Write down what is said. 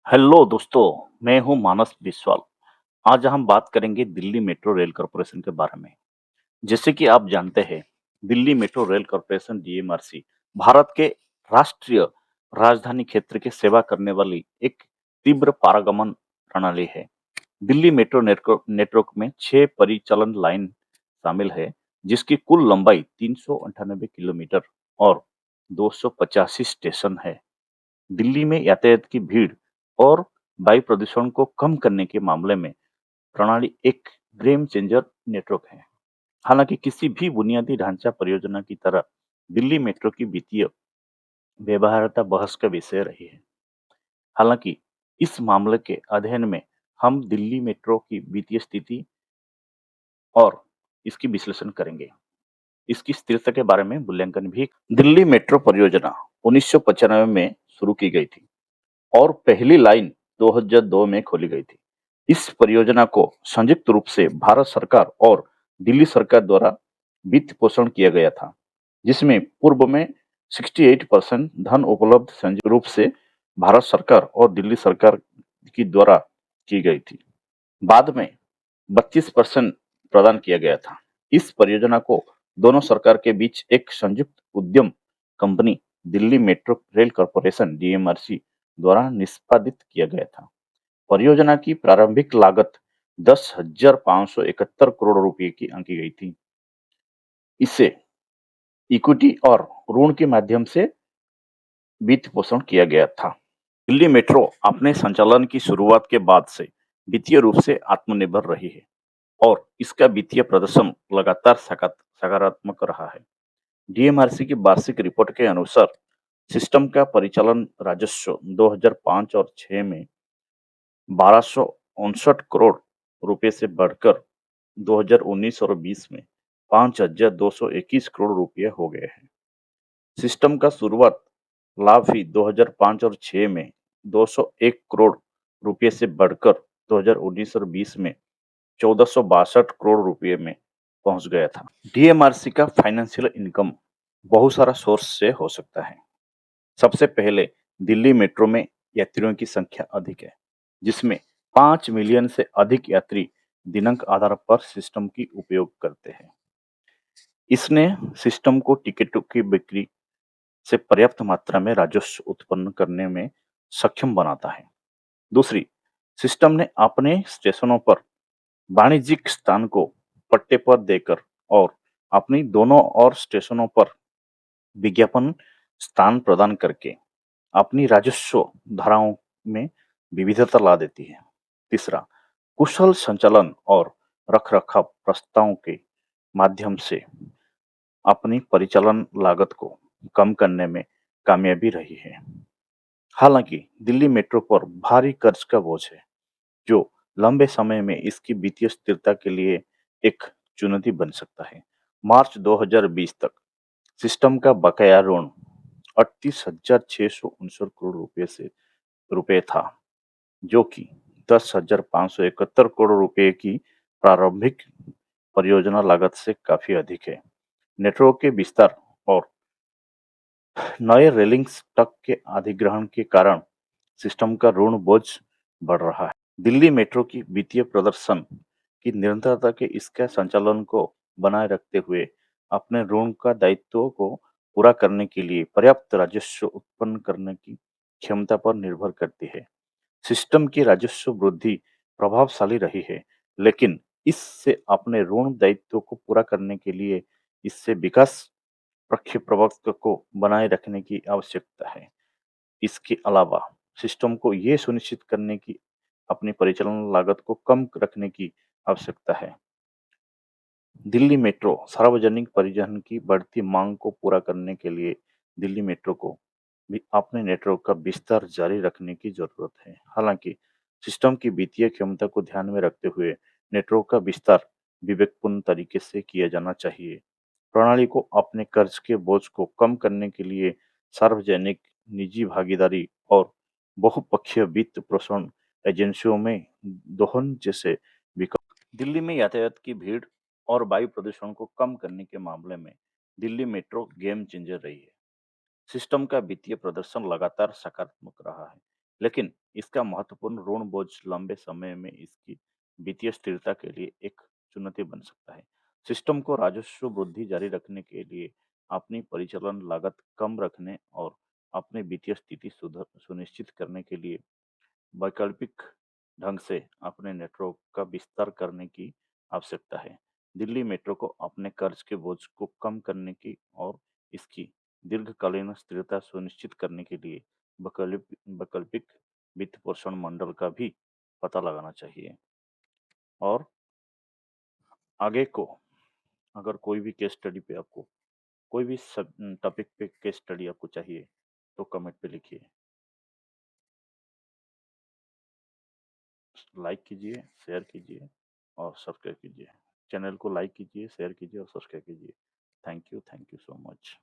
Hello दोस्तों, मैं हूं मानस बिस्वाल। आज हम बात करेंगे दिल्ली मेट्रो रेल कॉरपोरेशन के बारे में। जैसे कि आप जानते हैं, Delhi metro rail corporation DMRC Bharat के राष्ट्रीय राजधानी क्षेत्र की सेवा करने वाली एक तीव्र पारगमन प्रणाली है। दिल्ली मेट्रो नेटवर्क में 6 परिचालन लाइन शामिल है, जिसकी कुल लंबाई 398 किलोमीटर और 285 स्टेशन है। दिल्ली में यातायात की भीड़ और वायु प्रदूषण को कम करने के मामले में प्रणाली एक गेम चेंजर नेटवर्क है। हालांकि किसी भी बुनियादी ढांचा परियोजना की तरह दिल्ली मेट्रो की वित्तीय व्यवहार्यता बहस का विषय रही है। हालांकि इस मामले के अध्ययन में हम दिल्ली मेट्रो की वित्तीय स्थिति और इसकी विश्लेषण करेंगे। इसकी स्थिरता के बारे में मूल्यांकन भी। दिल्ली मेट्रो परियोजना 1995 में शुरू की गई थी और पहली लाइन 2002 में खोली गई थी। इस परियोजना को संयुक्त रूप से भारत सरकार और दिल्ली सरकार द्वारा वित्त पोषण किया गया था, जिसमें पूर्व में 68% धन उपलब्ध संयुक्त रूप से भारत सरकार और दिल्ली सरकार की द्वारा की गई थी। बाद में 32% प्रदान किया गया था। इस परियोजना को दोनों सरकार के बीच एक संयुक्त उद्यम company Delhi metro rail corporation DMRC द्वारा निष्पादित किया गया था। परियोजना की प्रारंभिक लागत 10,571 करोड़ रुपए की आंकी गई थी। इसे इक्विटी और ऋण के माध्यम से वित्त पोषण किया गया था। दिल्ली मेट्रो अपने संचालन की शुरुआत के बाद से वित्तीय रूप से आत्मनिर्भर रही है और इसका वित्तीय प्रदर्शन लगातार सकारात्मक रहा है। डीएमआरसी की वार्षिक रिपोर्ट के अनुसार सिस्टम का परिचालन राजस्व 2005 और 6 में 1259 करोड़ रुपए से बढ़कर 2019 और 20 में 5,221 करोड़ रुपए हो गए हैं। सिस्टम का शुरुआत लाभ भी 2005 और 6 में 201 करोड़ रुपए से बढ़कर 2019 और 20 में 1462 करोड़ रुपए में पहुंच गया था। डीएमआरसी का फाइनेंशियल इनकम बहुत सारा सोर्स से हो सकता है। सबसे पहले दिल्ली मेट्रो में यात्रियों की संख्या अधिक है, जिसमें 5 मिलियन से अधिक यात्री दिनांक आधार पर सिस्टम की उपयोग करते हैं। इसने सिस्टम को टिकटों की बिक्री से पर्याप्त मात्रा में राजस्व उत्पन्न करने में सक्षम बनाता है। दूसरी, सिस्टम ने अपने स्टेशनों पर वाणिज्यिक स्थान को पट्टे पर देकर और अपनी दोनों और स्टेशनों पर विज्ञापन स्थान प्रदान करके अपनी राजस्व धाराओं में विविधता ला देती है। तीसरा, कुशल संचालन और रखरखाव प्रस्तावों के माध्यम से अपनी परिचालन लागत को कम करने में कामयाबी रही है। हालांकि दिल्ली मेट्रो पर भारी कर्ज का बोझ है, जो लंबे समय में इसकी वित्तीय स्थिरता के लिए एक चुनौती बन सकता है। मार्च 2020 तक सिस्टम का बकाया ऋण 38,669 करोड़ रुपए था, जो कि 10,571 करोड़ रुपए की प्रारंभिक परियोजना लागत से काफी अधिक है। नेटवर्क के विस्तार और नए रेलिंग स्टॉक के अधिग्रहण के कारण सिस्टम का ऋण बोझ बढ़ रहा है। दिल्ली मेट्रो की वित्तीय प्रदर्शन की निरंतरता के इसके संचालन को बनाए रखते हुए अपने ऋण का दायित्व को पूरा करने के लिए पर्याप्त राजस्व उत्पन्न करने की क्षमता पर निर्भर करती है। सिस्टम की राजस्व वृद्धि प्रभावशाली रही है, लेकिन इससे अपने ऋण दायित्व को पूरा करने के लिए इससे विकास प्रवक्ता को बनाए रखने की आवश्यकता है। इसके अलावा सिस्टम को ये सुनिश्चित करने की अपनी परिचालन लागत को कम रखने की आवश्यकता है। दिल्ली मेट्रो सार्वजनिक परिवहन की बढ़ती मांग को पूरा करने के लिए दिल्ली मेट्रो को भी अपने नेटवर्क का विस्तार जारी रखने की जरूरत है। हालांकि सिस्टम की वित्तीय क्षमता को ध्यान में रखते हुए नेटवर्क का विस्तार विवेकपूर्ण तरीके से किया जाना चाहिए। प्रणाली को अपने कर्ज के बोझ को कम करने के लिए सार्वजनिक, निजी भागीदारी और बहुपक्षीय वित्त पोषण एजेंसियों में दोहन जैसे विकल्प। दिल्ली में यातायात की भीड़ और वायु प्रदूषण को कम करने के मामले में दिल्ली मेट्रो गेम चेंजर रही है। सिस्टम का वित्तीय प्रदर्शन लगातार सकारात्मक रहा है, लेकिन इसका महत्वपूर्ण ऋण बोझ लंबे समय में इसकी वित्तीय स्थिरता के लिए एक चुनौती बन सकता है। सिस्टम को राजस्व वृद्धि जारी रखने के लिए अपनी परिचालन लागत कम रखने और अपनी वित्तीय स्थिति सुधर सुनिश्चित करने के लिए वैकल्पिक ढंग से अपने नेटवर्क का विस्तार करने की आवश्यकता है। दिल्ली मेट्रो को अपने कर्ज के बोझ को कम करने की और इसकी दीर्घकालीन स्थिरता सुनिश्चित करने के लिए वैकल्पिक वित्त पोषण मॉडल का भी पता लगाना चाहिए। और आगे को अगर कोई भी केस स्टडी पे आपको कोई भी टॉपिक पे केस स्टडी आपको चाहिए तो कमेंट पे लिखिए। लाइक कीजिए, शेयर कीजिए और सब्सक्राइब कीजिए। चैनल को लाइक कीजिए, शेयर कीजिए और सब्सक्राइब कीजिए। Thank you so much.